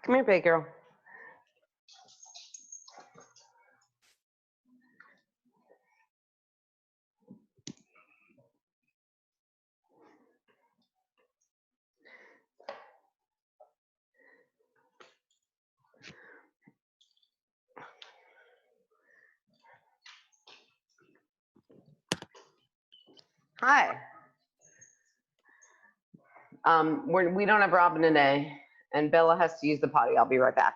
Come here, big girl. Hi. We don't have Robin today, and Bella has to use the potty. I'll be right back.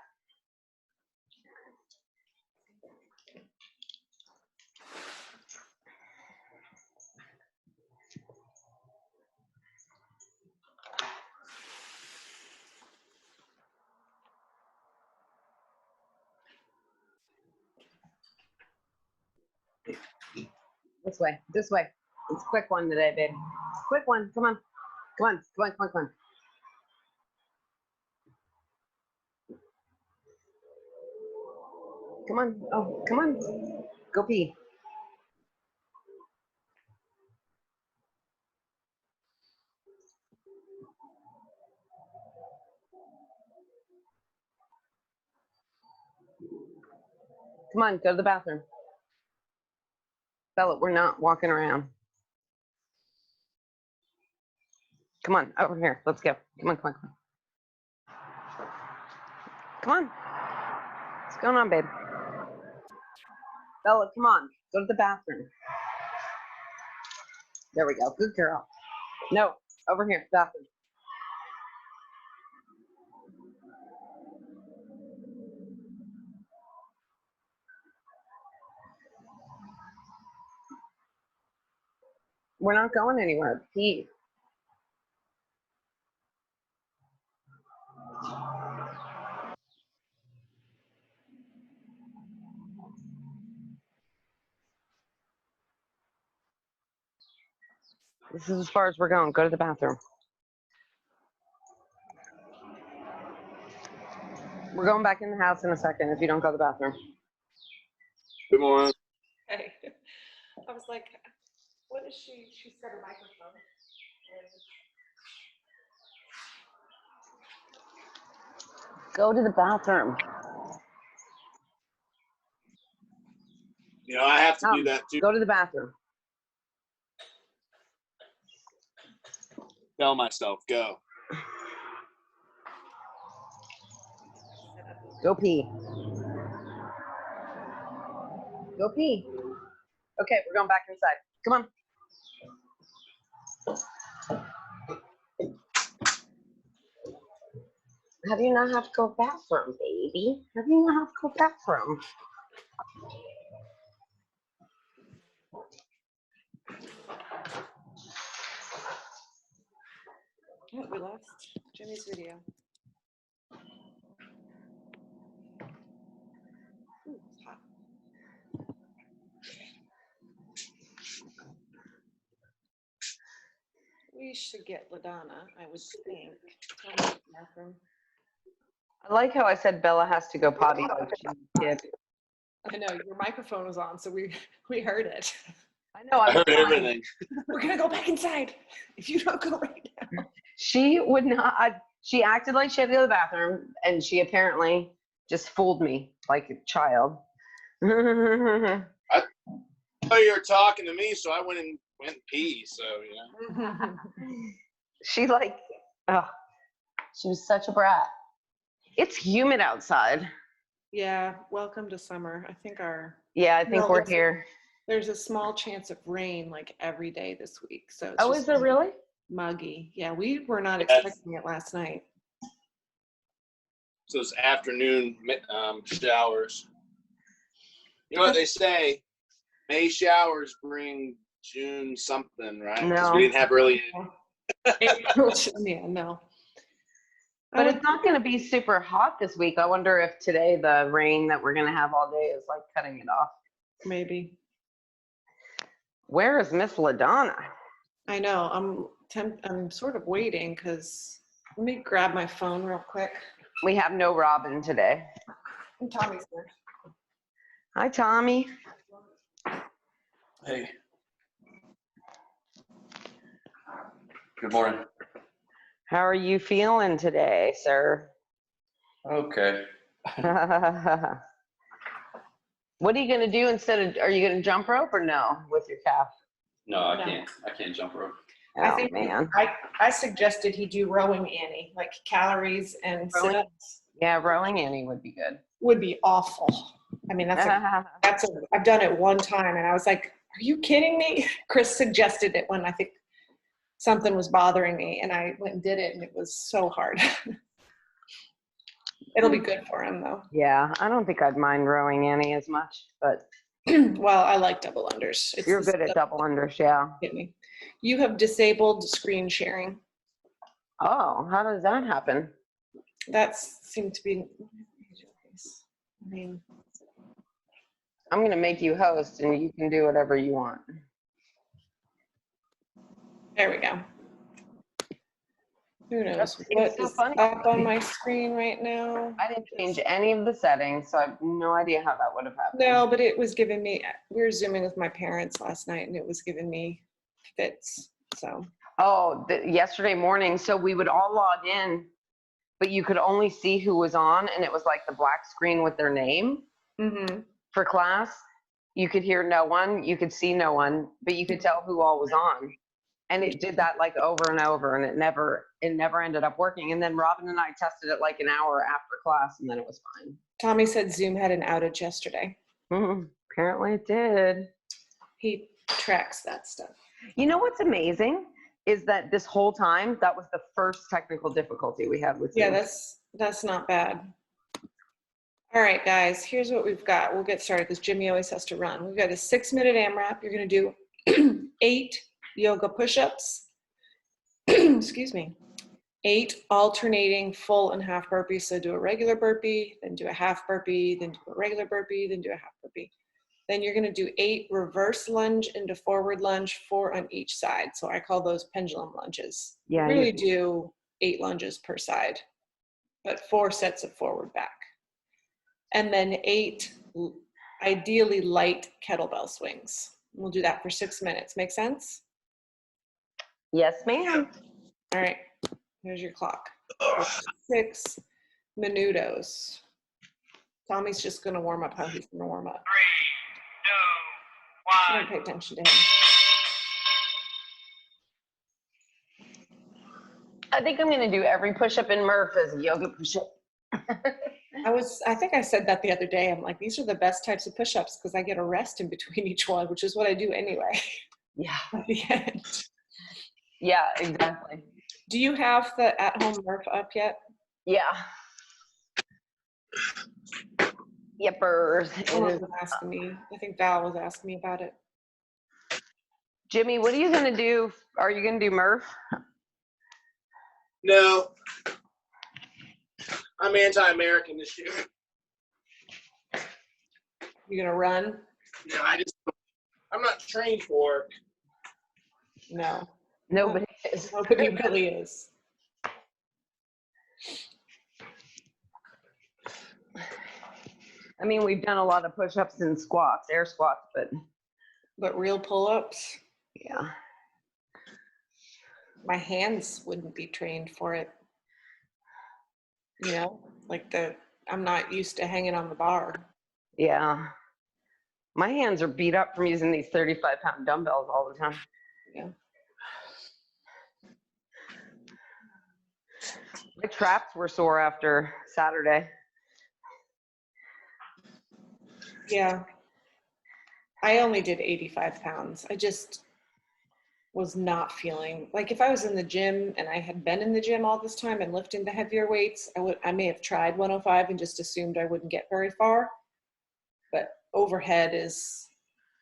This way, this way. It's a quick one today, babe. Quick one. Come on. Come on. Come on. Come on. Come on. Come on. Oh, come on. Go pee. Come on. Go to the bathroom. Bella, we're not walking around. Come on. Over here. Let's go. Come on. Come on. Come on. Come on. What's going on, babe? Bella, come on. Go to the bathroom. There we go. Good girl. No, over here. Bathroom. We're not going anywhere. Pee. This is as far as we're going. Go to the bathroom. We're going back in the house in a second if you don't go to the bathroom. Good morning. Hey, I was like, what is she? She said her microphone. Go to the bathroom. You know, I have to do that too. Go to the bathroom. Tell myself, go. Go pee. Go pee. Okay, we're going back inside. Come on. How do you not have to go bathroom, baby? How do you not have to go bathroom? Oh, we lost Jimmy's video. Ooh, it's hot. We should get LaDonna, I would think. Tell me, bathroom. I like how I said Bella has to go potty like she's a kid. I know your microphone was on, so we heard it. I know. I heard everything. We're gonna go back inside if you don't go right now. She would not. She acted like she had to go to the bathroom, and she apparently just fooled me like a child. I thought you were talking to me, so I went and pee. So you know. She like, oh, she was such a brat. It's humid outside. Yeah, welcome to summer. I think Yeah, I think we're here. There's a small chance of rain like every day this week. So it's Oh, is there really? Muggy. Yeah, we were not expecting it last night. So it's afternoon showers. You know what they say? May showers bring June something, right? Because we didn't have really. Yeah, no. But it's not going to be super hot this week. I wonder if today the rain that we're going to have all day is like cutting it off. Maybe. Where is Miss LaDonna? I know. I'm sort of waiting because let me grab my phone real quick. We have no Robin today. And Tommy's there. Hi, Tommy. Hey. Good morning. How are you feeling today, sir? Okay. What are you gonna do instead of? Are you gonna jump rope or no with your calf? No, I No. can't. I can't jump rope. I Oh think man. I suggested he do rowing Annie, like calories and Rowing? sit-ups Yeah, rowing Annie would be good. would be awful. I mean, I've done it one time and I was like, are you kidding me? Chris suggested it when I think something was bothering me and I went and did it and it was so hard. It'll be good for him though. Yeah, I don't think I'd mind rowing Annie as much, but Well, I like double unders. you're the good at stuff double unders, yeah. that hit me. You have disabled screen sharing. Oh, how does that happen? That seemed to be, I mean, I'm gonna make you host and you can do whatever you want. there we go. Who knows It's what so is funny. up on my screen right now? I didn't change any of the settings, so I have no idea how that would have happened. No, but it was giving me, we were Zooming with my parents last night and it was giving me fits, so. Oh, yesterday morning, so we would all log in, but you could only see who was on, and it was like the black screen with their name Mm-hmm. for class. You could hear no one, you could see no one, but you could tell who all was on. And it did that like over and over, and it never ended up working. And then Robin and I tested it like an hour after class, and then it was fine. Tommy said Zoom had an outage yesterday. Apparently it did. He tracks that stuff. You know what's amazing is that this whole time, that was the first technical difficulty we had with Zoom. Yeah, that's not bad. All right, guys, here's what we've got. We'll get started because Jimmy always has to run. We've got a 6-minute AMRAP. You're going to do 8 yoga push-ups. Excuse me. 8 alternating full and half burpees. So do a regular burpee, then do a half burpee, then do a regular burpee, then do a half burpee. Then you're going to do 8 reverse lunge into forward lunge, 4 on each side. So I call those pendulum lunges. Yeah, You really do 8 lunges per side, but 4 sets of forward back. And then 8 ideally light kettlebell swings. We'll do that for 6 minutes. Make sense? Yes, ma'am. All right, here's your clock. 6 minutos. Tommy's just gonna warm up how he's gonna warm up. 3, 2, 1. Don't pay attention to him. I think I'm gonna do every push-up in Murph as a yoga push-up. I think I said that the other day. I'm like, these are the best types of push-ups because I get a rest in between each one, which is what I do anyway. Yeah. At the end. Yeah, exactly. Do you have the at-home Murph up yet? Yeah. Yippers. Someone was asking me. I think Val was asking me about it. Jimmy, what are you gonna do? Are you gonna do Murph? No. I'm anti-American this year. You gonna run? No, I'm not trained for it. No. Nobody is. Nobody really is. I mean, we've done a lot of push-ups and squats, air squats, but But real pull-ups, yeah. my hands wouldn't be trained for it. You know, like I'm not used to hanging on the bar. Yeah. My hands are beat up from using these 35-pound dumbbells all the time. Yeah. My traps were sore after Saturday. Yeah. I only did 85 pounds. I just was not feeling like if I was in the gym and I had been in the gym all this time and lifting the heavier weights, I may have tried 105 and just assumed I wouldn't get very far. But overhead is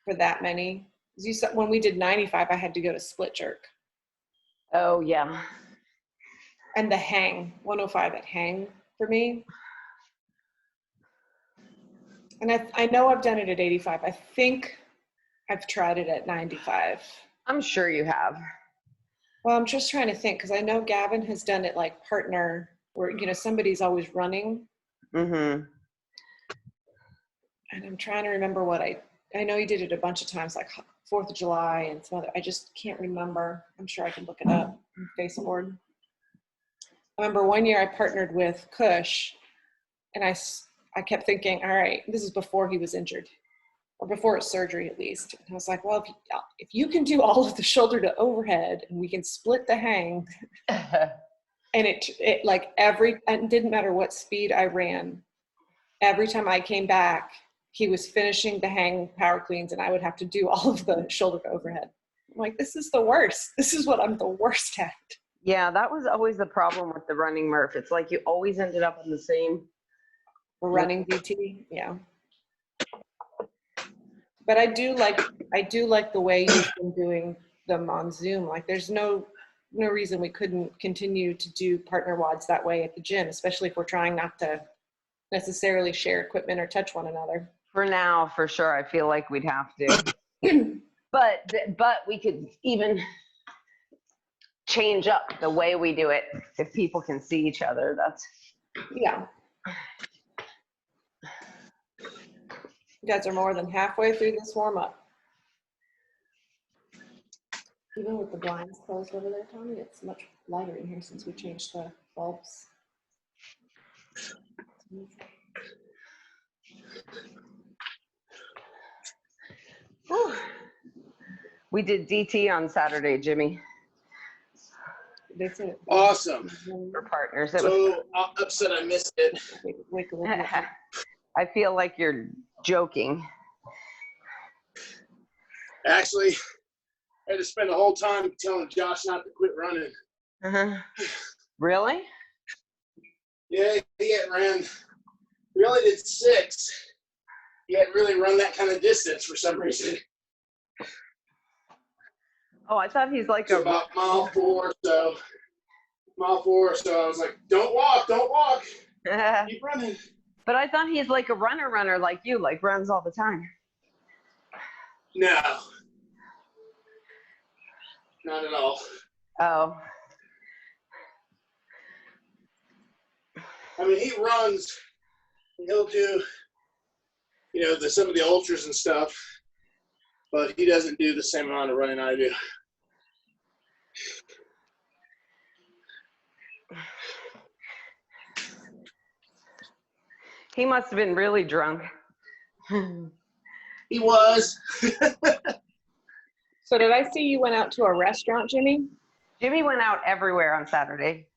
for that many. As you said, when we did 95, I had to go to split jerk. Oh, yeah. And the hang, 105 at hang for me. And I know I've done it at 85. I think I've tried it at 95. I'm sure you have. Well, I'm just trying to think because I know Gavin has done it like partner where, you know, somebody's always running. Mm-hmm. And I'm trying to remember what I know he did it a bunch of times, like 4th of July and some other, I just can't remember. I'm sure I can look it up on Facebook. I remember one year I partnered with Kush And I kept thinking, all right, this is before he was injured, or before his surgery at least. And I was like, well, if you can do all of the shoulder to overhead and we can split the hang, and it like it didn't matter what speed I ran, every time I came back, he was finishing the hang power cleans and I would have to do all of the shoulder to overhead. I'm like, this is the worst. This is what I'm the worst at. Yeah, that was always the problem with the running Murph. It's like you always ended up in the same. Running DT, yeah. But I do like the way you've been doing them on Zoom. Like there's no reason we couldn't continue to do partner WODs that way at the gym, especially if we're trying not to necessarily share equipment or touch one another. For now, for sure, I feel like we'd have to. but we could even change up the way we do it if people can see each other. That's yeah. You guys are more than halfway through this warm up. Even with the blinds closed over there, Tommy, it's much lighter in here since we changed the bulbs. Whew. We did DT on Saturday, Jimmy. They said Awesome. For partners. It was, So upset I missed it. wake a little bit. I feel like you're joking. Actually, I had to spend the whole time telling Josh not to quit running. Uh-huh. Really? Yeah, he hadn't ran. We only did 6. He hadn't really run that kind of distance for some reason. Oh, I thought he's like It's about mile 4 or so. I was like, don't walk. Keep running. But I thought he's like a runner like you, like runs all the time. No. Not at all. Oh. I mean, he runs. He'll do, some of the ultras and stuff, but he doesn't do the same amount of running I do. He must have been really drunk. He was. So did I see you went out to a restaurant, Jimmy? Jimmy went out everywhere on Saturday.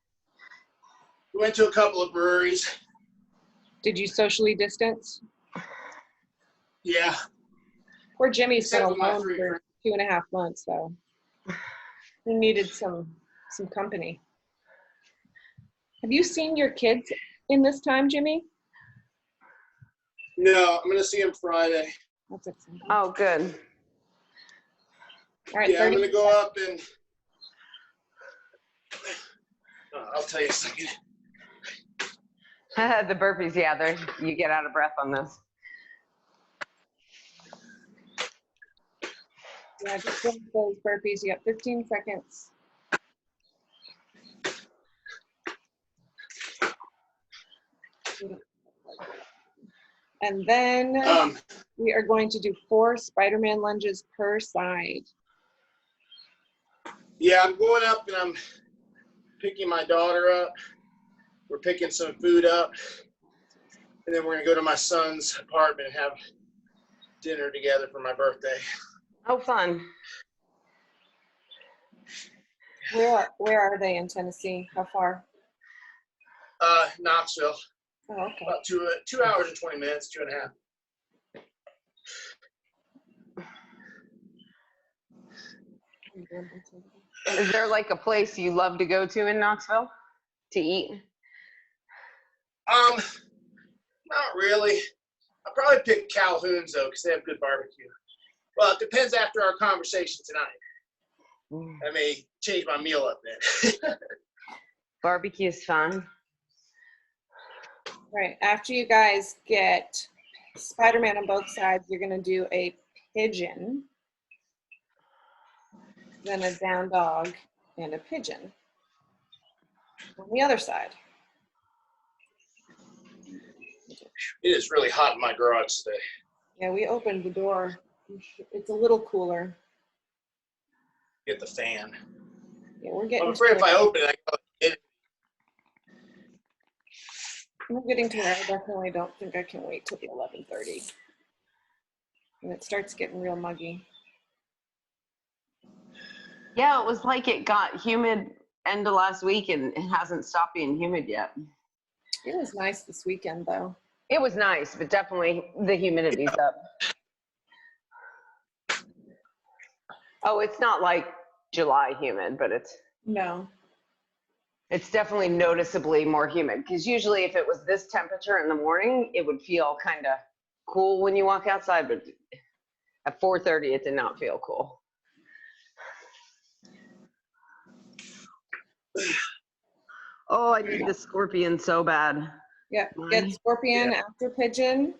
We went to a couple of breweries. Did you socially distance? Yeah. Poor Jimmy's been Except for my alone 3 for 2.5 months, though. He needed some company. Have you seen your kids in this time, Jimmy? No, I'm going to see him Friday. That's exciting. Oh, good. All right, Yeah, I'm 30 going to go up and I'll tell you a second. The burpees, yeah, you get out of breath on this. Yeah, just do those burpees. You got 15 seconds. And then we are going to do 4 Spider-Man lunges per side. Yeah, I'm going up and I'm picking my daughter up. We're picking some food up. And then we're going to go to my son's apartment and have dinner together for my birthday. Oh, fun. Where are they in Tennessee? How far? Knoxville. Oh, okay. About 2 hours and 20 minutes, 2.5. Is there like a place you love to go to in Knoxville to eat? Not really. I'll probably pick Calhoun's though, because they have good barbecue. Well, it depends after our conversation tonight. I may change my meal up then. Barbecue is fun. Right. After you guys get Spider-Man on both sides, you're going to do a pigeon, then a down dog, and a pigeon on the other side. It is really hot in my garage today. Yeah, we opened the door. It's a little cooler. Get the fan. Yeah, we're getting. I'm afraid if I open it, I go, I'm getting to where I definitely don't think I can wait till the 11:30. And it starts getting real muggy. Yeah, it was like it got humid end of last week and it hasn't stopped being humid yet. It was nice this weekend though. It was nice, but definitely the humidity's up. Oh, it's not like July humid, but No. it's definitely noticeably more humid, because usually if it was this temperature in the morning, it would feel kind of cool when you walk outside, but at 4:30 it did not feel cool. Oh, I need the scorpion so bad. Yeah, Why? get scorpion after pigeon.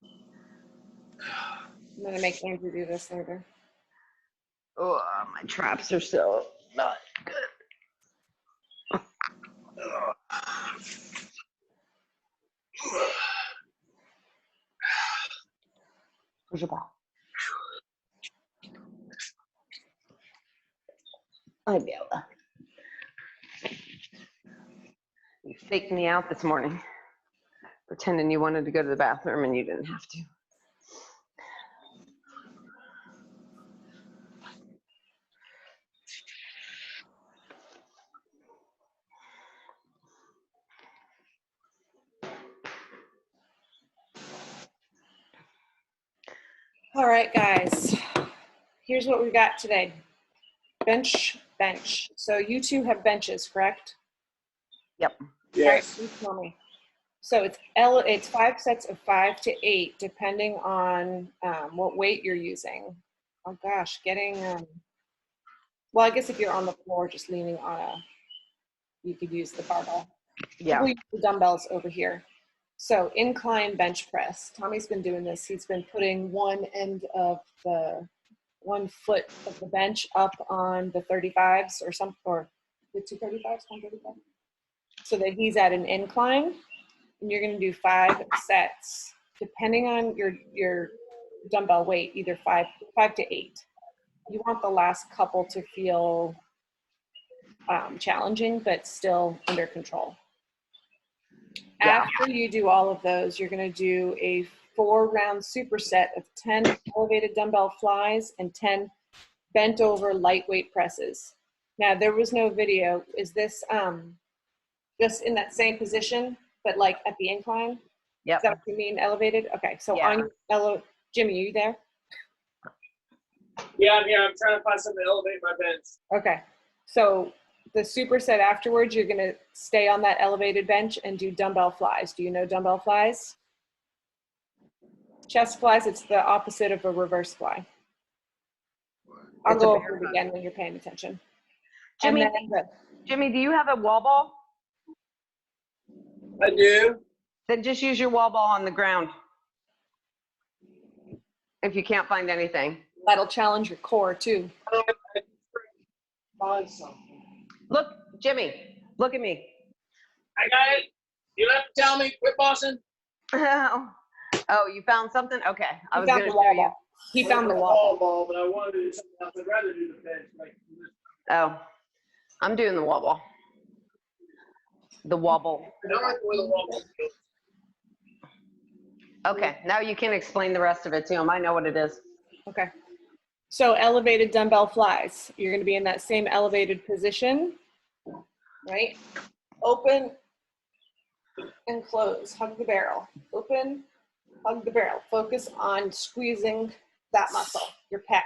I'm gonna make Andrew do this later. Oh, my traps are so not good. Where's your ball? Hi, Bella. You faked me out this morning, pretending you wanted to go to the bathroom and you didn't have to. All right, guys. Here's what we got today. Bench. So you two have benches, correct? Yep. Yes. All right, you tell me. So it's 5 sets of 5 to 8, depending on what weight you're using. Oh gosh, well, I guess if you're on the floor, just leaning on you could use the barbell. Yeah. We'll use the dumbbells over here. So incline bench press. Tommy's been doing this. He's been putting one foot of the bench up on the 35s or the 235s, 135, so that he's at an incline. And you're going to do 5 sets, depending on your dumbbell weight, either 5 to 8. You want the last couple to feel challenging, but still under control. Yeah. After you do all of those, you're going to do a 4-round superset of 10 elevated dumbbell flies and 10 bent over lightweight presses. Now, there was no video. Is this just in that same position, but like at the incline? Yep. Is that what you mean, elevated? Okay, so Yeah. on Jimmy, are you there? Yeah, I'm here. I'm trying to find something to elevate my bench. Okay, so the superset afterwards, you're gonna stay on that elevated bench and do dumbbell flies. Do you know dumbbell flies? Chest flies, it's the opposite of a reverse fly. I'll It's a go bear over it again when you're paying attention. Jimmy, And then Jimmy, do you have a wall ball? I do. Then just use your wall ball on the ground. If you can't find anything. that'll challenge your core too. Find something. Look, Jimmy, look at me. I got it. You don't have to tell me. Quit bossing. Oh, you found something? Okay. I He was found going to the wall show you. ball. He found the wall ball. ball, but I wanted to do something else. I'd rather do the bench. Like, Oh, I'm doing the wobble. The wobble. I don't like the way the wall ball feels. Okay, now you can explain the rest of it to him. I know what it is. Okay. So elevated dumbbell flies. You're going to be in that same elevated position, right? Open and close. Hug the barrel. Open, hug the barrel. Focus on squeezing that muscle, your pec,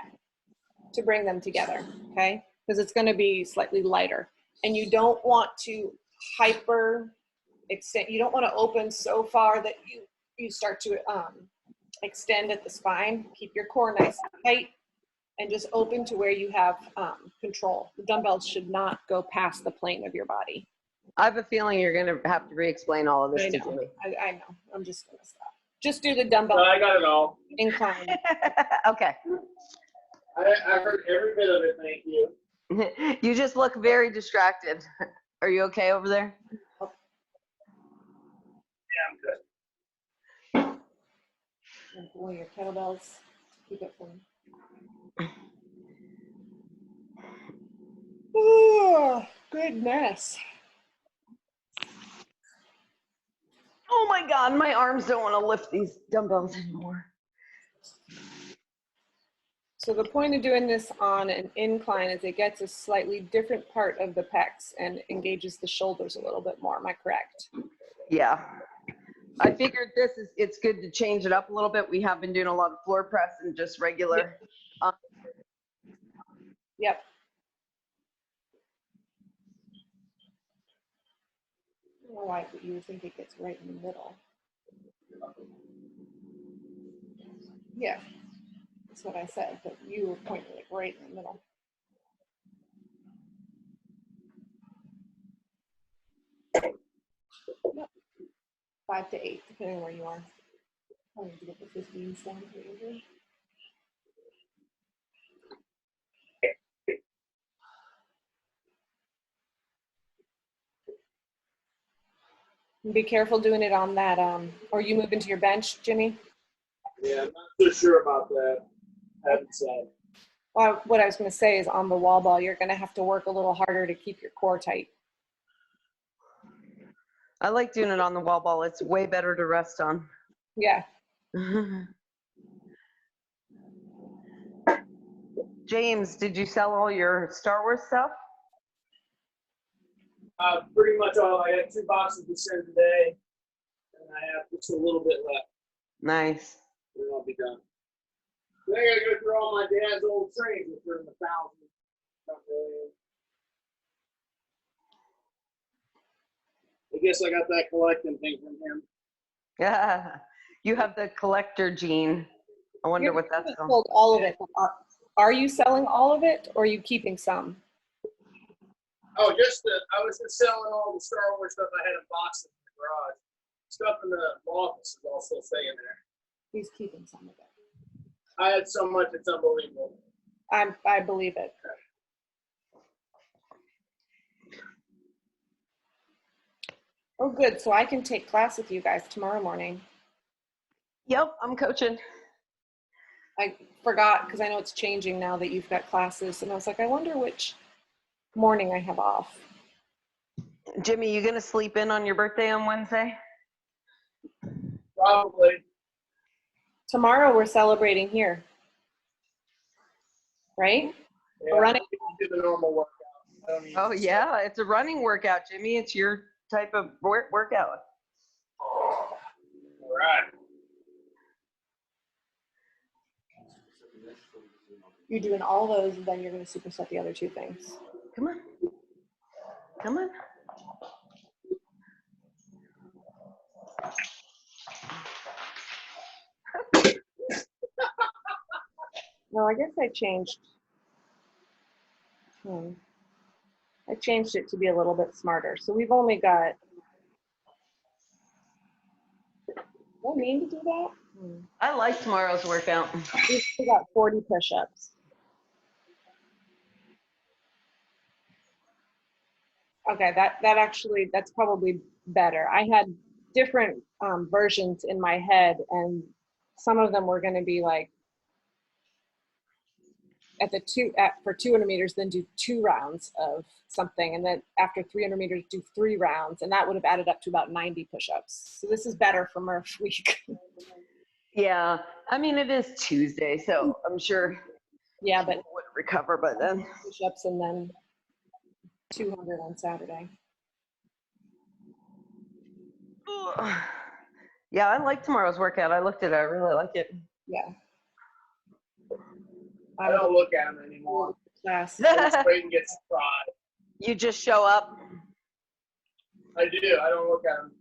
to bring them together, okay? Because it's going to be slightly lighter. And you don't want to hyper extend. You don't want to open so far that you start to extend at the spine. Keep your core nice and tight and just open to where you have control. The dumbbells should not go past the plane of your body. I have a feeling you're going to have to re-explain all of this to Jimmy. I know. I'm just going to stop. Just do the dumbbell No, I got it all. incline. Okay. I heard every bit of it. Thank you. You just look very distracted. Are you okay over there? Yeah, I'm good. And pull your kettlebells. Keep it from. Oh, goodness. Oh my God, my arms don't want to lift these dumbbells anymore. So the point of doing this on an incline is it gets a slightly different part of the pecs and engages the shoulders a little bit more. Am I correct? Yeah. I figured it's good to change it up a little bit. We have been doing a lot of floor press and just regular. Yep. I don't know why you would think it gets right in the middle. Yeah, that's what I said, but you were pointing it right in the middle. Yep. 5 to 8, depending on where you are. I need to get the 15s down for you. Be careful doing it on that, or you move into your bench, Jimmy. Yeah, I'm not so sure about that. Haven't said. Well, what I was going to say is on the wall ball, you're going to have to work a little harder to keep your core tight. I like doing it on the wall ball. It's way better to rest on. Yeah. James, did you sell all your Star Wars stuff? Pretty much all. I had 2 boxes to send today, and I have just a little bit left. Nice. Then I'll be done. Then I gotta go through all my dad's old trains, which are in the thousands. Not millions. I guess I got that collecting thing from him. Yeah. You have the collector gene. I wonder You're what that's gonna called. sold all of it. Are you selling all of it, or are you keeping some? Oh, I was just selling all the Star Wars stuff I had in boxes in the garage. Stuff in the office is all still staying there. He's keeping some of it. I had so much, it's unbelievable. I believe it. Oh, good. So I can take class with you guys tomorrow morning. Yep, I'm coaching. I forgot because I know it's changing now that you've got classes, and I was like, I wonder which morning I have off. Jimmy, you gonna sleep in on your birthday on Wednesday? Probably. Tomorrow we're celebrating here, right? Yeah, We're running. do the normal workout. I don't need Oh to yeah, it's a running workout, Jimmy. It's your type of workout. All right. You're doing all those, and then you're going to superset the other 2 things. Come on. Come on. No, I guess I changed. I changed it to be a little bit smarter. So we've only got. Do I mean to do that? I like tomorrow's workout. We've still got 40 push-ups. Okay, that's probably better. I had different versions in my head, and some of them were going to be like for 200 meters, then do 2 rounds of something, and then after 300 meters, do 3 rounds, and that would have added up to about 90 push-ups. So this is better for Murph week. Yeah, I mean it is Tuesday, so I'm sure. Yeah, but would recover by then. Push-ups and then 200 on Saturday. Yeah, I like tomorrow's workout. I looked at it. I really like it. Yeah. I don't look at them anymore. Class. I just wait and get surprised. You just show up. I do. I don't look at them.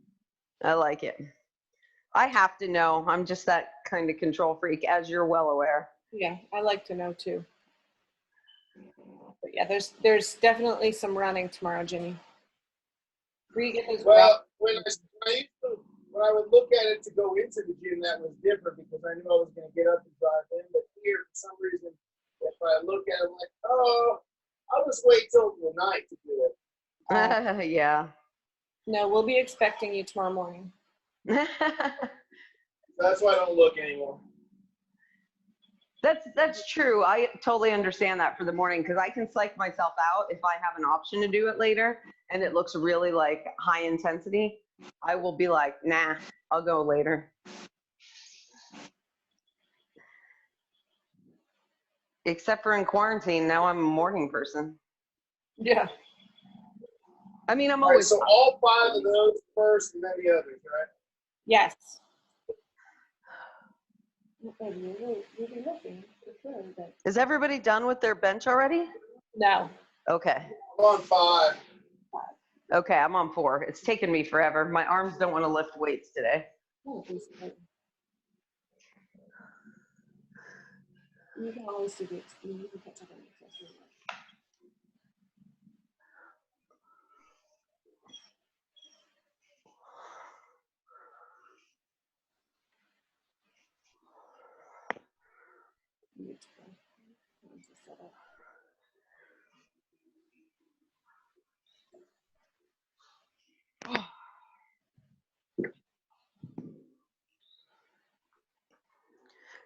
I like it. I have to know. I'm just that kind of control freak, as you're well aware. Yeah, I like to know too. But yeah, there's definitely some running tomorrow, Jimmy. Well, when I would look at it to go into the gym, that was different because I knew I was going to get up and drive in. But here, for some reason, if I look at it, I'm like, oh, I'll just wait till the night to do it. Yeah. No, we'll be expecting you tomorrow morning. That's why I don't look anymore. That's true. I totally understand that for the morning because I can psych myself out if I have an option to do it later and it looks really like high intensity. I will be like, nah, I'll go later. Except for in quarantine, now I'm a morning person. Yeah. I mean, I'm All right, always, so all 5 of those first and then the others, right? Yes. is everybody done with their bench already? No. Okay. I'm on 5. Okay, I'm on 4. It's taken me forever. My arms don't want to lift weights today. You can always do this. You can catch up on yourself.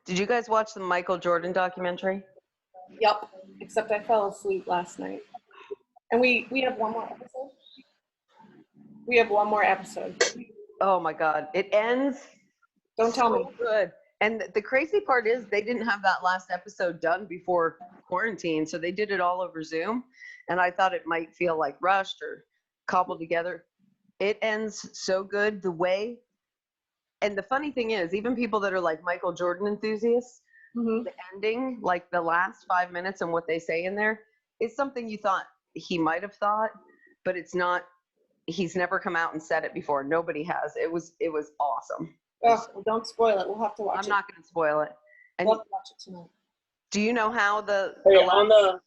Did you guys watch the Michael Jordan documentary? Yep. Except I fell asleep last night. And we have one more episode. We have one more episode. Oh my God. It ends Don't tell me. so good. And the crazy part is they didn't have that last episode done before quarantine. So they did it all over Zoom. And I thought it might feel like rushed or cobbled together. It ends so good the way. And the funny thing is, even people that are like Michael Jordan enthusiasts, Mm-hmm. the ending, like the last 5 minutes and what they say in there, is something you thought he might have thought, but it's not. He's never come out and said it before. Nobody has. It was awesome. Oh, well, don't spoil it. We'll have to watch I'm it. not going to spoil it. And We'll have to watch it tonight. do you know how the Hey, last- on the,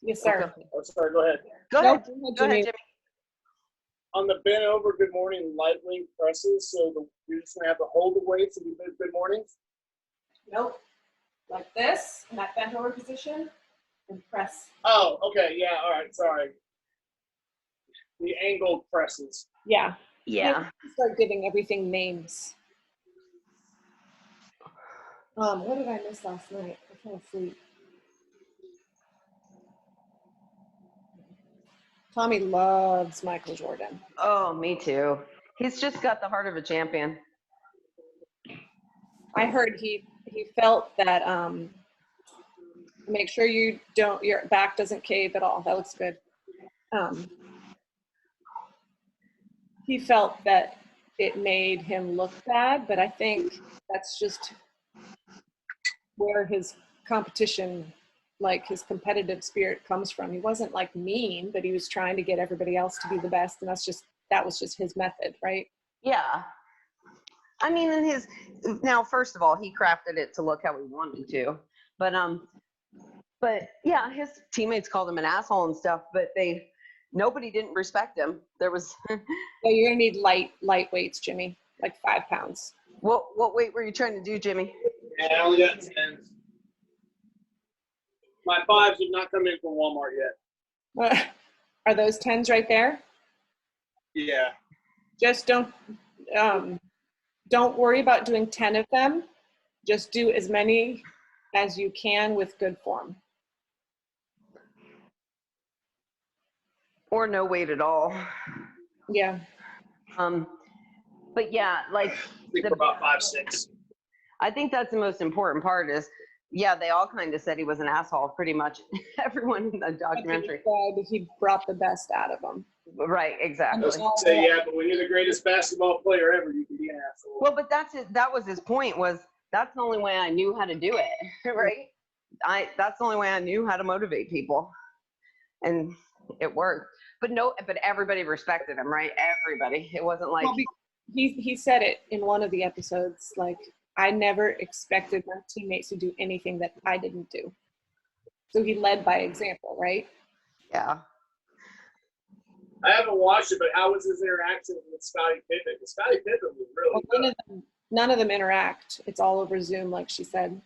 Yes, sir. oh, sorry, go ahead. Go No, ahead. Go Jimmy. ahead, Jimmy. On the bent over good morning lightweight presses, so you're just gonna have to hold the weights and do good mornings? Nope. Like this, in that bent over position, and press. Oh, okay, yeah, all right, sorry. The angled presses. Yeah. Yeah. Start giving everything names. What did I miss last night? I fell asleep. Tommy loves Michael Jordan. Oh, me too. He's just got the heart of a champion. I heard he felt that make sure you don't your back doesn't cave at all. That looks good. He felt that it made him look bad, but I think that's just where his competition, like his competitive spirit comes from. He wasn't like mean, but he was trying to get everybody else to be the best, and that was just his method, right? Yeah. I mean, now, first of all, he crafted it to look how he wanted to, but yeah, his teammates called him an asshole and stuff, but nobody didn't respect him. There was, So you're gonna need light weights, Jimmy, like 5 pounds. what weight were you trying to do, Jimmy? Yeah, I only got 10s. My 5s have not come in from Walmart yet. Are those 10s right there? Yeah. Just don't worry about doing 10 of them. Just do as many as you can with good form. Or no weight at all. Yeah. But yeah, like, I think we're about 5, 6. I think that's the most important part is, yeah, they all kind of said he was an asshole, pretty much everyone in the documentary. He brought the best out of them. Right, I exactly. was gonna say, yeah, but when you're the greatest basketball player ever, you can be an asshole. Well, but that was his point, was that's the only way I knew how to do it, right? That's the only way I knew how to motivate people. And it worked. But everybody respected him, right? Everybody. It wasn't like, Well, he said it in one of the episodes, like, I never expected my teammates to do anything that I didn't do. So he led by example, right? yeah. I haven't watched it, but how was his interaction with Scottie Pippen? Because Scottie Pippen was really Well, good. none of them interact. It's all over Zoom, like she said.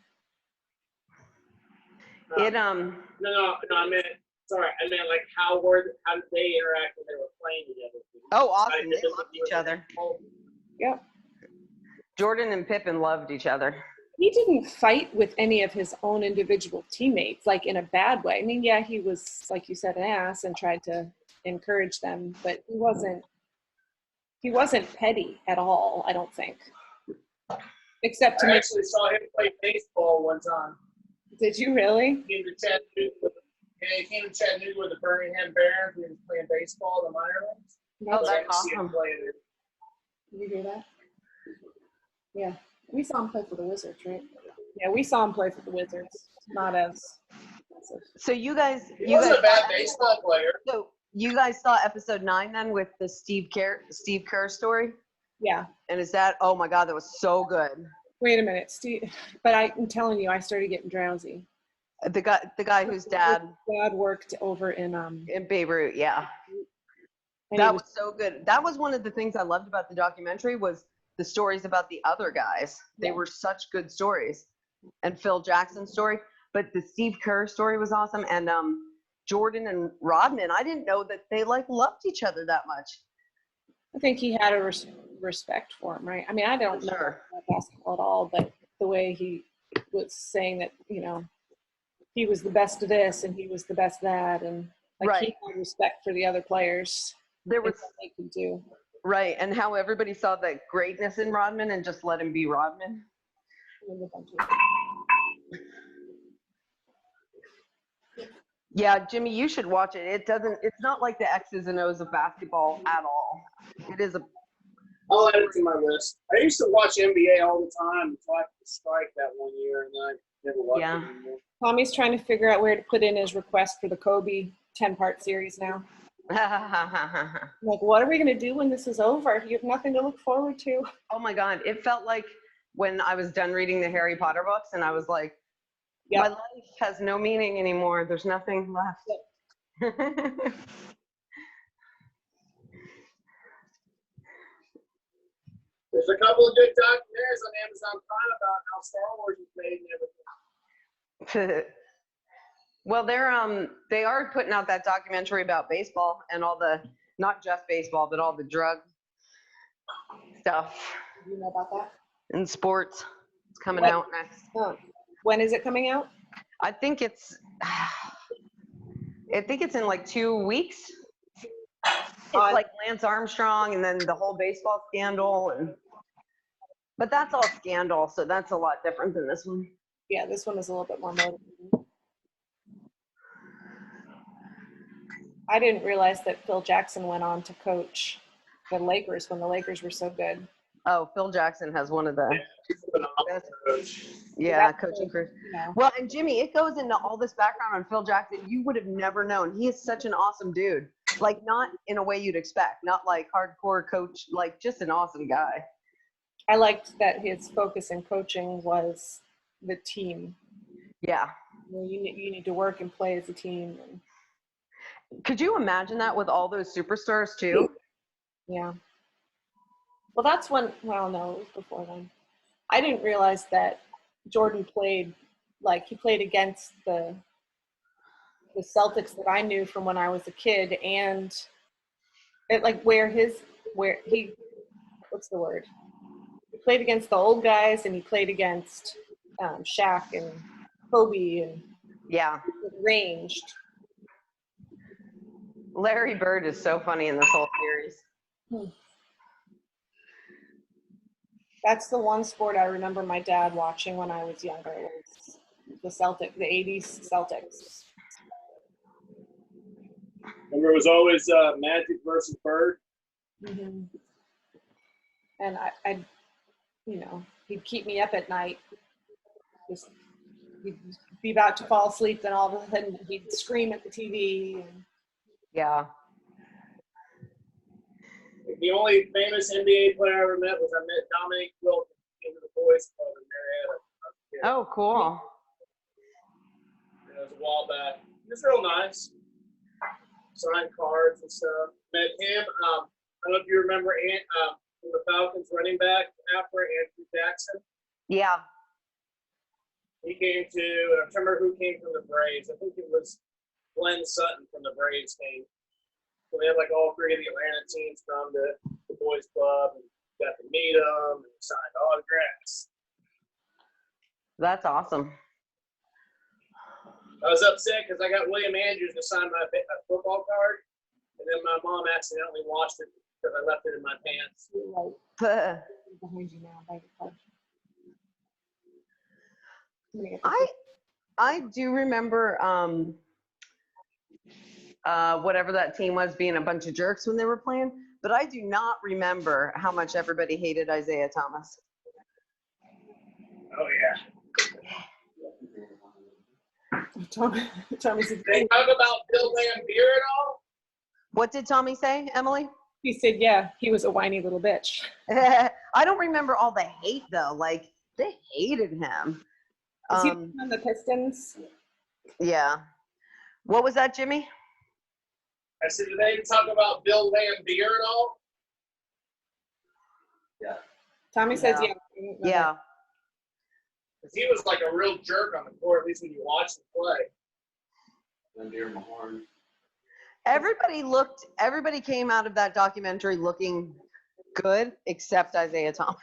It No, I meant like how did they interact when they were playing together? Oh, awesome. They loved each other. Yep. Jordan and Pippen loved each other. He didn't fight with any of his own individual teammates, like in a bad way. I mean, yeah, he was, like you said, an ass and tried to encourage them, but he wasn't He wasn't petty at all, I don't think. Except to I make. actually saw him play baseball one time. Did you really? He came to Chattanooga. He came to Chattanooga with the Birmingham Barons when he was playing baseball in the minor leagues. Oh, So I that's got to see him awesome. play there. Did you hear that? Yeah. We saw him play for the Wizards, right? Yeah, we saw him play for the Wizards. Not as impressive. So you guys, He wasn't a bad baseball player. So you guys saw episode 9 then with the Steve Kerr story? Yeah. And is that, oh my God, that was so good. Wait a minute, Steve. But I'm telling you, I started getting drowsy. The guy whose dad Dad worked over in in Beirut, yeah. and That he was so good. That was one of the things I loved about the documentary was the stories about the other guys. They Yeah. were such good stories. And Phil Jackson's story. But the Steve Kerr story was awesome. And Jordan and Rodman, I didn't know that they like loved each other that much. I think he had a respect for him, right? I mean, I don't know Sure. about basketball at all, but the way he was saying that, you know, he was the best of this and he was the best of that, and like Right. he had respect for the other players. There and was what they could do. right, and how everybody saw the greatness in Rodman and just let him be Rodman. And a bunch of- Yeah, Jimmy, you should watch it. It's not like the X's and O's of basketball at all. It is I'll add it to my list. I used to watch NBA all the time until I had to strike that one year, and then I never watched Yeah. it anymore. Tommy's trying to figure out where to put in his request for the Kobe 10-part series now. I'm like, what are we going to do when this is over? You have nothing to look forward to. Oh my God, it felt like when I was done reading the Harry Potter books and I was like, Yep. my life has no meaning anymore. There's nothing left. There's a couple of good documentaries on Amazon Prime about how Star Wars was made and everything. Well, they are putting out that documentary about baseball and all the, not just baseball, but all the drug stuff Do you know about that? in sports. It's coming What? out next. Oh. When is it coming out? I think it's in like 2 weeks. It's like Lance Armstrong and then the whole baseball scandal, but that's all scandal, so that's a lot different than this one. Yeah, this one is a little bit more motivating. I didn't realize that Phil Jackson went on to coach the Lakers when the Lakers were so good. Oh, Phil Jackson has one of the He's a phenomenal coach. coaching careers. You know, Well, and Jimmy, it goes into all this background on Phil Jackson. You would have never known. He is such an awesome dude. Like, not in a way you'd expect. Not like hardcore coach, like just an awesome guy. I liked that his focus in coaching was the team. Yeah. You know, you need to work and play as a team. And, Could you imagine that with all those superstars too? yeah. Well, that's when, well, no, it was before then. I didn't realize that Jordan played, like, he played against the Celtics that I knew from when I was a kid, and it, like, where he, what's the word? He played against the old guys, and he played against Shaq and Kobe, and Yeah. ranged. Larry Bird is so funny in this whole series. That's the one sport I remember my dad watching when I was younger, was the 80s Celtics. Remember, it was always Magic versus Bird. Mm-hmm. And I, you know, he'd keep me up at night. Just, he'd be about to fall asleep, then all of a sudden he'd scream at the TV. And, Yeah. The only famous NBA player I ever met was Dominique Wilkins. He came to the boys club in Marietta. Oh, cool. It was a while back. He was real nice. Signed cards and stuff. Met him. I don't know if you remember from the Falcons running back after Andrew Jackson. Yeah. He came to, I don't remember who came from the Braves. I think it was Glenn Sutton from the Braves came. So they had like all three of the Atlanta teams come to the boys club and got to meet them and signed autographs. That's awesome. I was upset because I got William Andrews to sign my football card, and then my mom accidentally lost it because I left it in my pants. You're right. Behind you now by the couch. I'm gonna get this. I do remember whatever that team was being a bunch of jerks when they were playing, but I do not remember how much everybody hated Isaiah Thomas. Oh yeah. Tommy said, They talk about Bill Lambier at all? What did Tommy say, Emily? he said, yeah, he was a whiny little bitch. I don't remember all the hate though. Like they hated him. Is he on the Pistons? Yeah. What was that, Jimmy? I said, did they talk about Bill Lambier at all? Tommy says, Yeah. yeah. Yeah. Because he was like a real jerk on the court, at least when you watch the play. Lambier Mahorn. Everybody came out of that documentary looking good except Isaiah Thomas.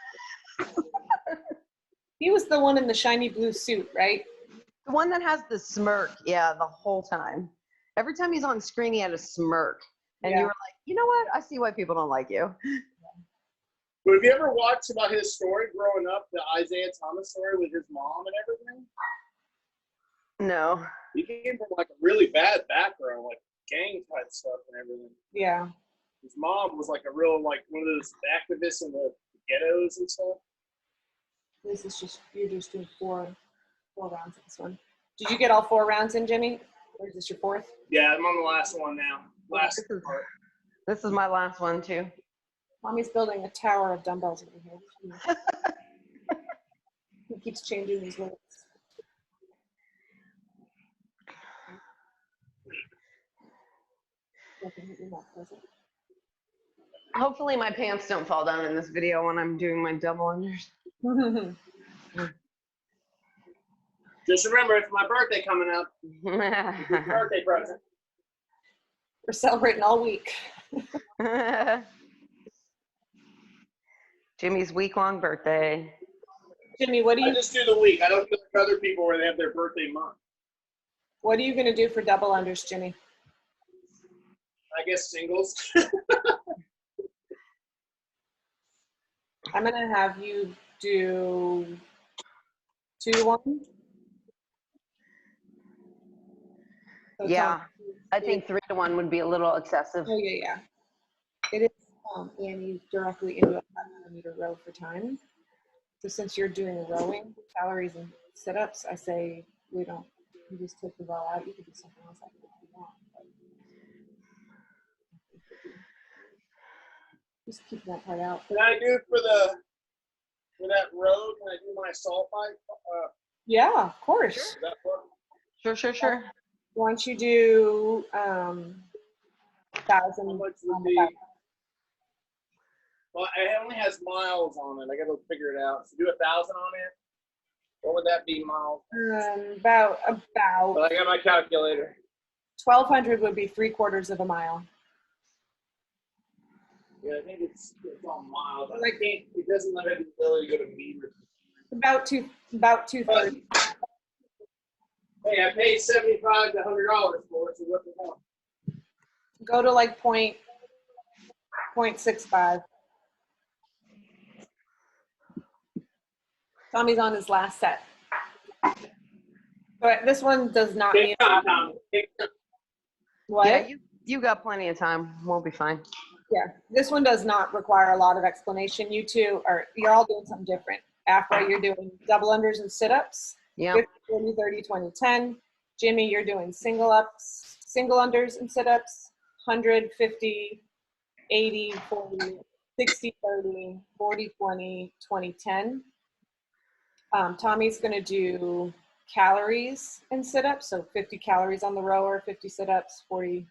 He was the one in the shiny blue suit, right? The one that has the smirk, yeah, the whole time. Every time he's on screen, he had a smirk. And Yeah. you were like, you know what? I see why people don't like you. But have you ever watched about his story growing up, the Isaiah Thomas story with his mom and everything? No. He came from like a really bad background, like gang type stuff and everything. Yeah. His mom was like a real, like one of those activists in the ghettos and stuff. This is just, you're just doing four rounds in this one. Did you get all 4 rounds in, Jimmy? Or is this your 4th? Yeah, I'm on the last one now. Last part. This is my last one too. Mommy's building a tower of dumbbells over here. He keeps changing these weights. Hopefully my pants don't fall down in this video when I'm doing my double unders. Just remember, it's my birthday coming up. It's your birthday present. We're celebrating all week. Jimmy's week-long birthday. Jimmy, what I just do the week. I don't do like other people where they have their birthday month. are you going to do for double unders, Jimmy? I guess singles. I'm going to have you do 2 to 1. So Yeah, Tom, I think 3 to 1 would be a little excessive. Oh, yeah. It is, and you directly into a 500-meter row for time. So since you're doing rowing, calories and sit-ups, I say you just take the row out. You could do something else after if you want. But just keep that part out. Can I do for that road? Can I do my sulfite? Yeah, of course. Does that work? Sure. Why don't you do 1,000 How much would on the be? back? Well, it only has miles on it. I got to figure it out. So do 1,000 on it. What would that be miles? About Well, I got my calculator. 1,200 would be 3/4 of a mile. Yeah, I think it's on miles. I can't. It doesn't have the ability to go to meters. About 2/3. Hey, I paid $75 to $100 for it. So what the hell? Go to like 0.65. Tommy's on his last set. But this one does not Take mean time, Tommy. Take time. what? Yeah, you got plenty of time. We'll be fine. Yeah, this one does not require a lot of explanation. You're all doing something different. Afra, you're doing double unders and sit-ups. Yeah. 50, 40, 30, 20, 10. Jimmy, you're doing single ups, single unders and sit-ups. 100, 50, 80, 40, 60, 30, 40, 20, 20, 10. Tommy's going to do calories and sit-ups. So 50 calories on the rower, 50 sit-ups, 40.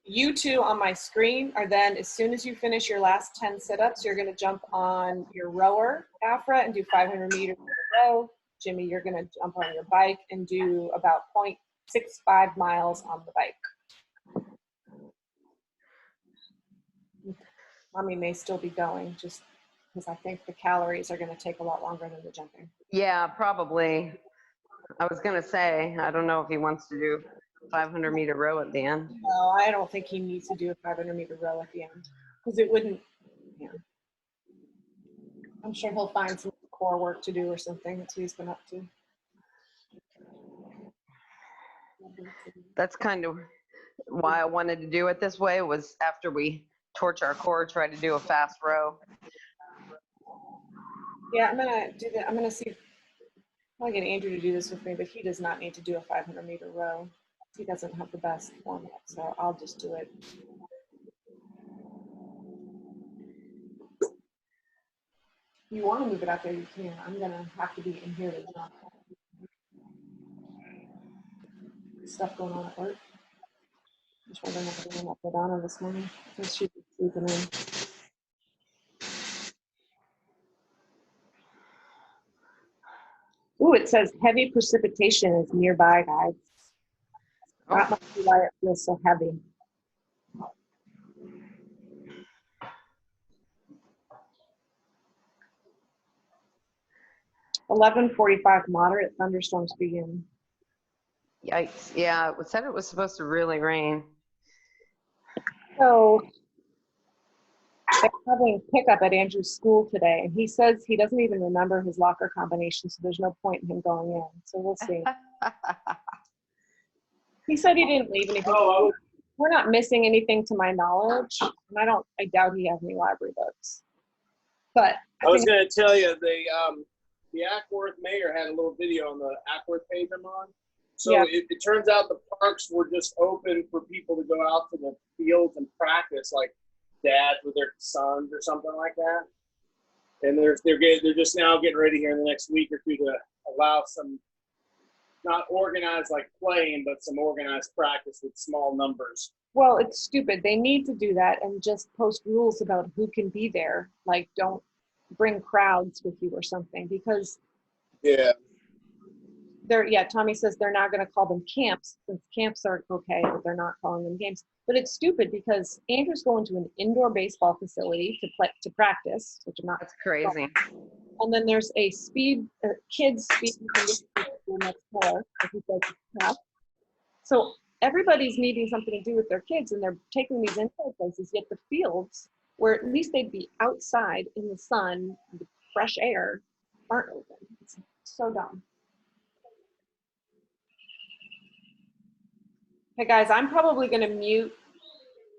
You two on my screen are then, as soon as you finish your last 10 sit-ups, you're going to jump on your rower, Afra, and do 500 meters in a row. Jimmy, you're going to jump on your bike and do about 0.65 miles on the bike. Mommy may still be going, just because I think the calories are going to take a lot longer than the jumping. Yeah, probably. I was going to say, I don't know if he wants to do 500-meter row at the end. No, I don't think he needs to do a 500-meter row at the end because it wouldn't. Yeah. I'm sure he'll find some core work to do or something. That's what he's been up to. That's kind of why I wanted to do it this way, was after we torch our core, try to do a fast row. Yeah, I'm gonna do that. I'm gonna see. I'll get Andrew to do this with me, but he does not need to do a 500-meter row. He doesn't have the best format, so I'll just do it. If you want to move it out there, you can. I'm gonna have to be in here to jump. Stuff going on at work. Just wondering what I'm doing up with Donna this morning. Since she's sleeping in. Ooh, it says heavy precipitation is nearby, guys. That must be why it feels so heavy. (11:45) moderate thunderstorms begin. Yikes. Yeah, it said it was supposed to really rain. So they're having pickup at Andrew's school today, and he says he doesn't even remember his locker combination, so there's no point in him going in. So we'll see. He said he didn't leave anything. Oh, We're not missing anything to my knowledge, and I doubt he has any library books. But I was going to tell you, the Ackworth mayor had a little video on the Ackworth page I'm on. So Yeah. it turns out the parks were just open for people to go out to the fields and practice, like dads with their sons or something like that. And they're just now getting ready here in the next week or two to allow some, not organized like playing, but some organized practice with small numbers. well, it's stupid. They need to do that and just post rules about who can be there. Like, don't bring crowds with you or something, because Yeah. Tommy says they're not going to call them camps, since camps are okay, but they're not calling them games. But it's stupid because Andrew's going to an indoor baseball facility to practice, which I'm not. That's crazy. And then there's a kids speed school next door, as he says, camp. So everybody's needing something to do with their kids, and they're taking these indoor places, yet the fields, where at least they'd be outside in the sun, the fresh air, aren't open. It's so dumb. Hey guys, I'm probably going to mute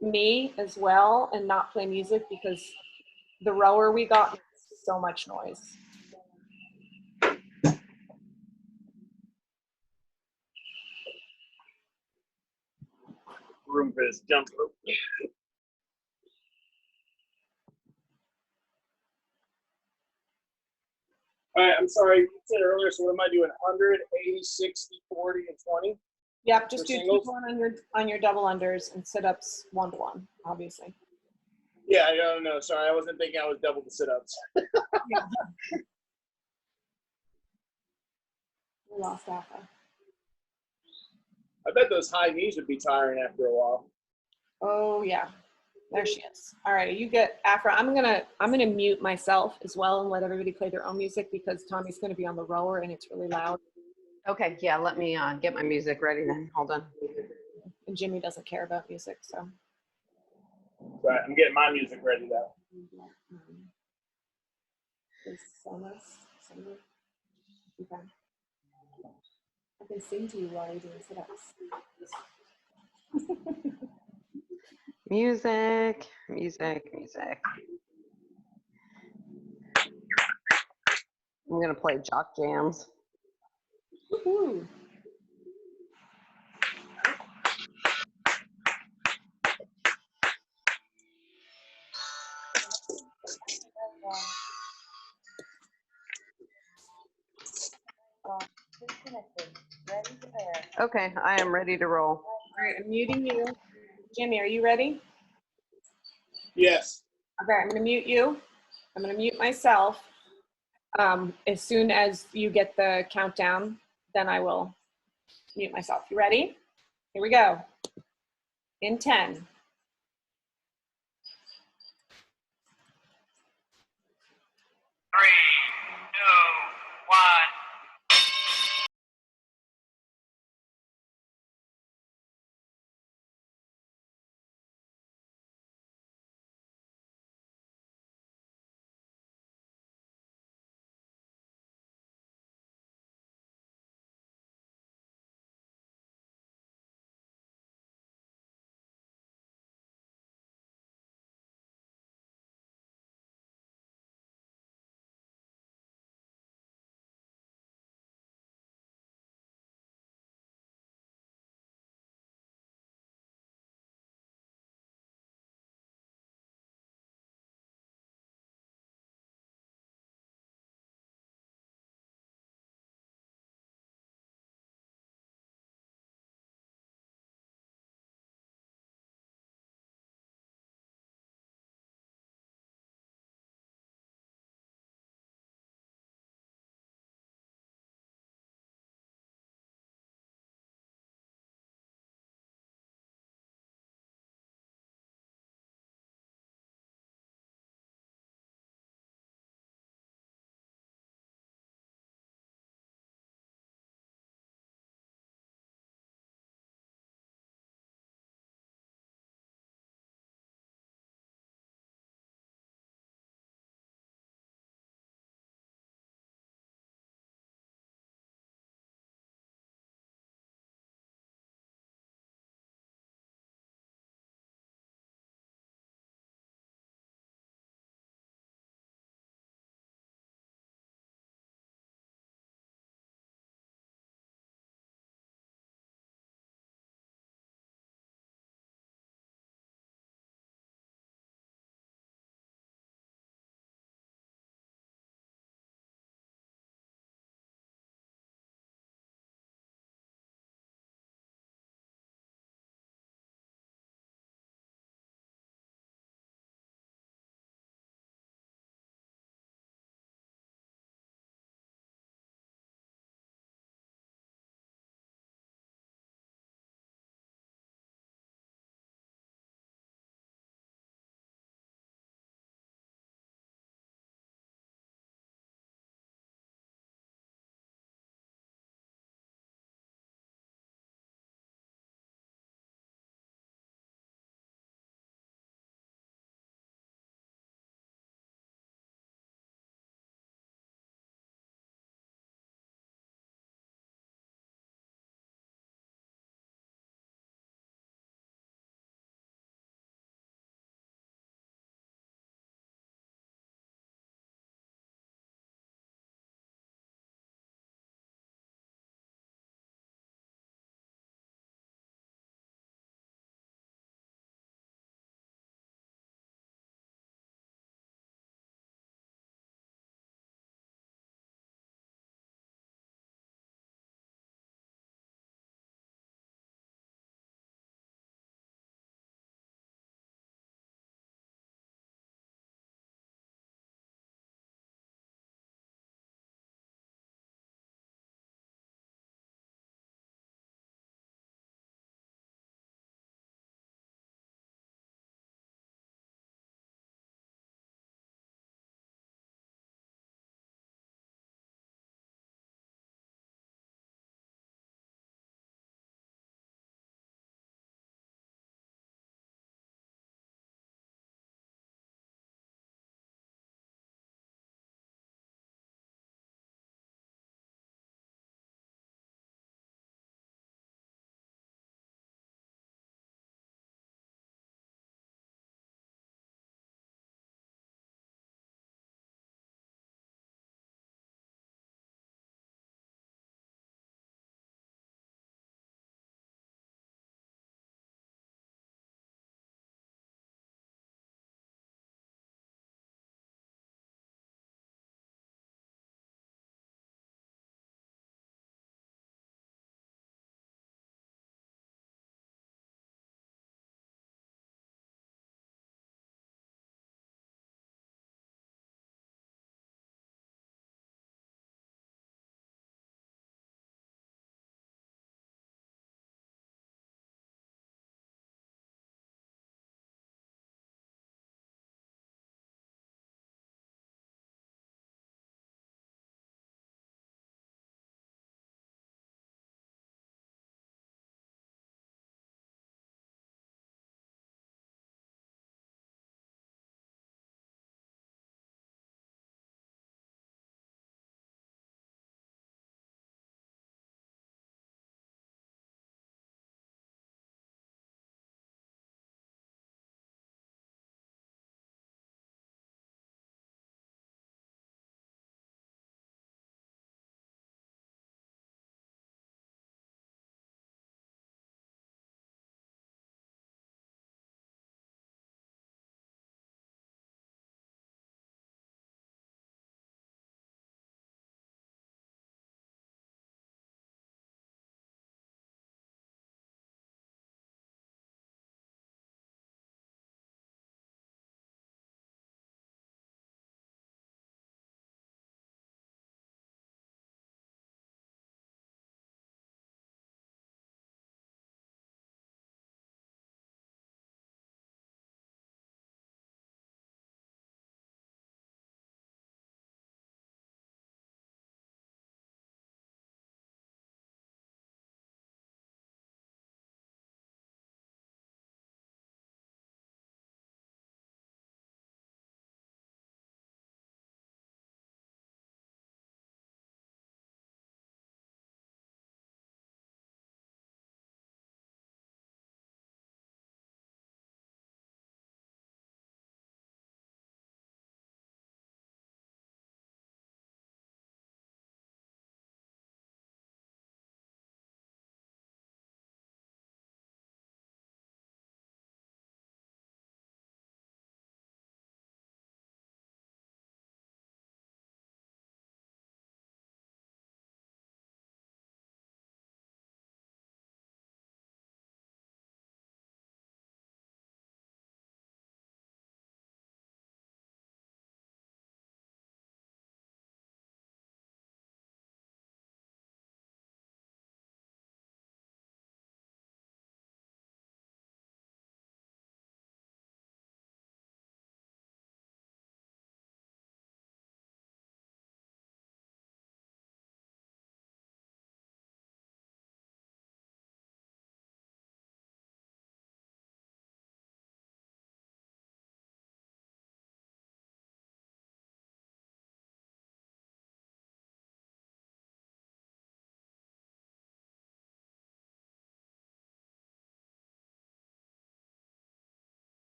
me as well and not play music because the rower we got makes so much noise. Room for this jump rope. All right, I'm sorry, you said earlier, so what am I doing? 100, 80, 60, 40, and 20? Yep, just For do singles? 2 on your double unders and sit-ups 1-to-1, obviously. Yeah, I don't know. Sorry, I wasn't thinking I was double the sit-ups. We lost Alpha. I bet those high knees would be tiring after a while. Oh yeah, there she is. All right, you get Afra. I'm gonna mute myself as well and let everybody play their own music because Tommy's gonna be on the rower and it's really loud. Okay, yeah, let me get my music ready then. Hold on. And Jimmy doesn't care about music, so. Right, I'm getting my music ready though. Is Sonos? Okay. I can sing to you while you're doing sit-ups. Music, music, music. I'm gonna play Jock Jams. Woohoo! Okay, I am ready to roll. All right, I'm muting you. Jimmy, are you ready? Yes. Okay, I'm gonna mute you. I'm gonna mute myself. As soon as you get the countdown, then I will mute myself. You ready? Here we go. In 10,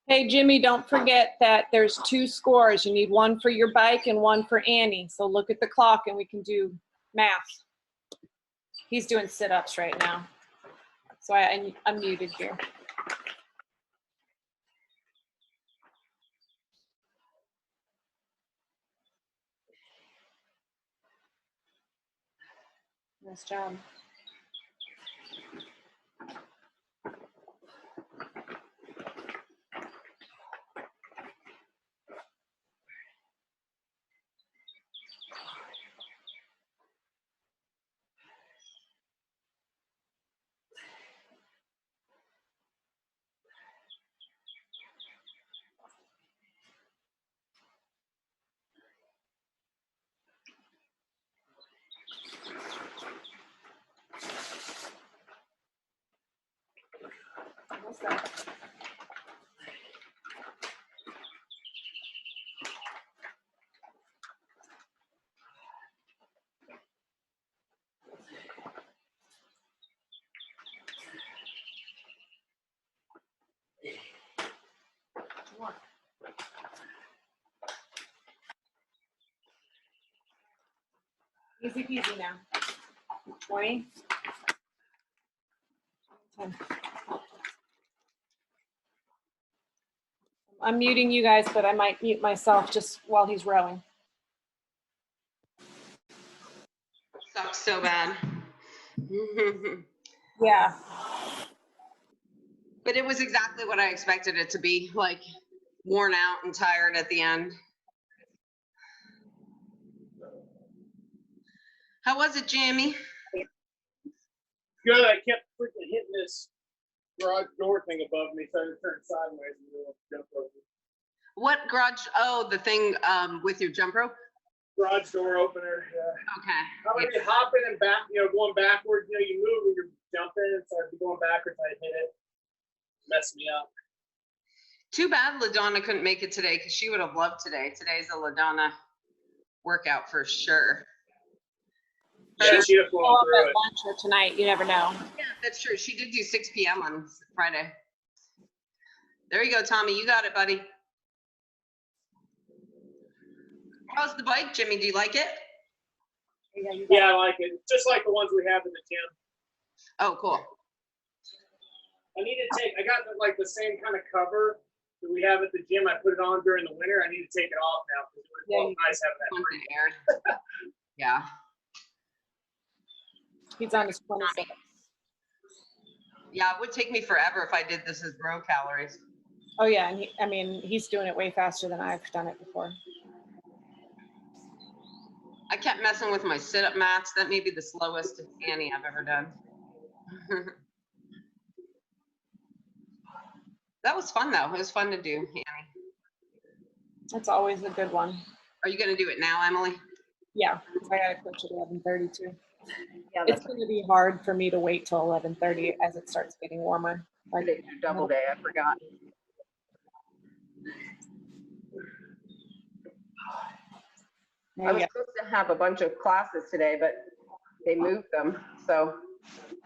Hey, Jimmy, don't forget that there's 2 scores. You need one for your bike and one for Annie. So look at the clock and we can do math. He's doing sit-ups right now. So I'm muted here. Nice job. What's that? Easy peasy now. 20. 10. I'm muting you guys, but I might mute myself just while he's rowing. Sucks so bad. Yeah. But it was exactly what I expected it to be, like worn out and tired at the end. How was it, Jamie? Good. I kept freaking hitting this garage door thing above me, so I had to turn sideways and jump over. What garage? Oh, the thing with your jump rope? Garage door opener. Yeah. Okay. How about you hopping and back? Going backwards. You move when you're jumping, so I'd be going backwards. I hit it. Mess me up. Too bad LaDonna couldn't make it today because she would have loved today. Today's a LaDonna workout for sure. Yeah, she was going Up through at it. lunch or tonight, you never know. Yeah, that's true. She did do 6 p.m. on Friday. There you go, Tommy. You got it, buddy. How's the bike, Jimmy? Do you like it? Yeah, I like it. It's just like the ones we have in the gym. Oh, cool. I need to take. I got the same kind of cover that we have at the gym. I put it on during the winter. I need to take it off now because it was nice having that Once free. it aired. Yeah. He's on his 26. Yeah, it would take me forever if I did this as row calories. Oh yeah, and he's doing it way faster than I've done it before. I kept messing with my sit-up mats. That may be the slowest Annie I've ever done. That was fun though. It was fun to do, Annie. That's always a good one. Are you gonna do it now, Emily? Yeah, I gotta coach at 11:30 too. Yeah, It's gonna be hard for me to wait till 11:30 as it starts getting warmer. Like, Today's your double day. I forgot. I was supposed to have a bunch of classes today, but they moved them. So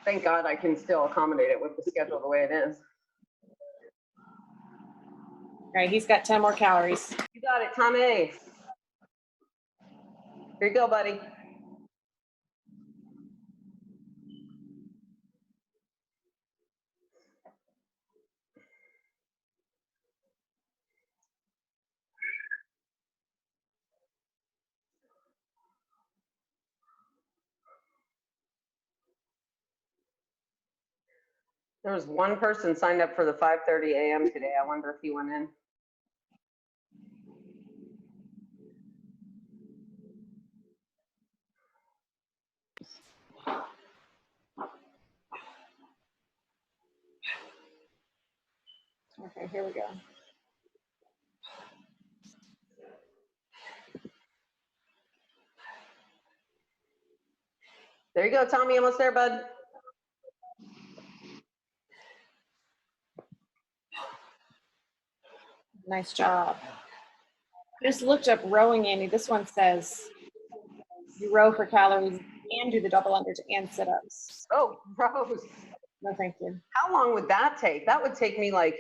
thank God I can still accommodate it with the schedule the way it is. All right, he's got 10 more calories. You got it, Tommy. Here you go, buddy. There was one person signed up for the 5:30 a.m. today. I wonder if he went in. Okay, here we go. There you go, Tommy. Almost there, bud. Nice job. I just looked up rowing, Annie. This one says you row for calories and do the double unders and sit-ups. Oh, Rose. No, thank you. How long would that take? That would take me like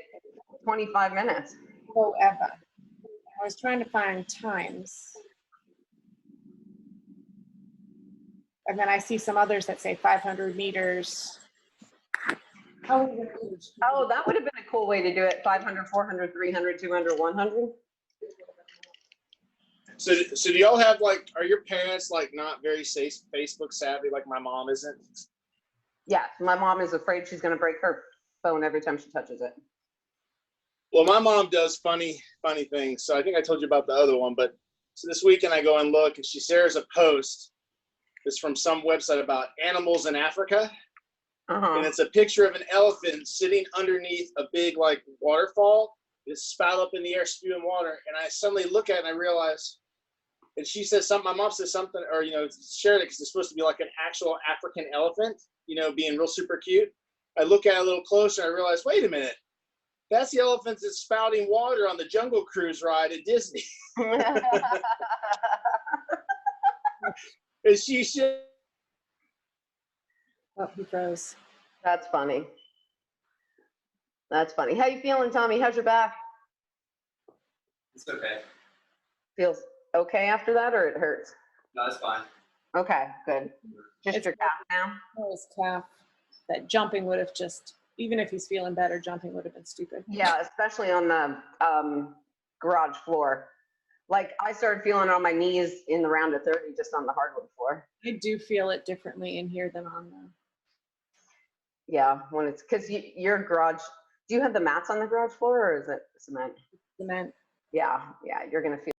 25 minutes. However, I was trying to find times. And then I see some others that say 500 meters. How are we gonna do this? Oh, that would have been a cool way to do it. 500, 400, 300, 200, 100. So do y'all have like, are your parents like not very Facebook savvy like my mom isn't? Yeah, my mom is afraid she's going to break her phone every time she touches it. Well, my mom does funny things. So I think I told you about the other one, but so this weekend I go and look and she shares a post. It's from some website about animals in Africa. Uh-huh. And it's a picture of an elephant sitting underneath a big like waterfall. It's spout up in the air, spewing water. And I suddenly look at it and I realize, and she says something, my mom says something, or, shared it because it's supposed to be like an actual African elephant, being real super cute. I look at it a little closer and I realize, wait a minute, that's the elephant that's spouting water on the Jungle Cruise ride at Disney. And she should. Oh, he froze. That's funny. That's funny. How you feeling, Tommy? How's your back? It's okay. Feels okay after that, or it hurts? No, it's fine. Okay, good. Just It's your calf now? Oh, his calf. That jumping would have just, even if he's feeling better, jumping would have been stupid. Yeah, especially on the garage floor. Like I started feeling it on my knees in the round of 30 just on the hardwood floor. I do feel it differently in here than on the. Yeah, when it's because your garage, do you have the mats on the garage floor or is it cement? Cement. Yeah, you're gonna feel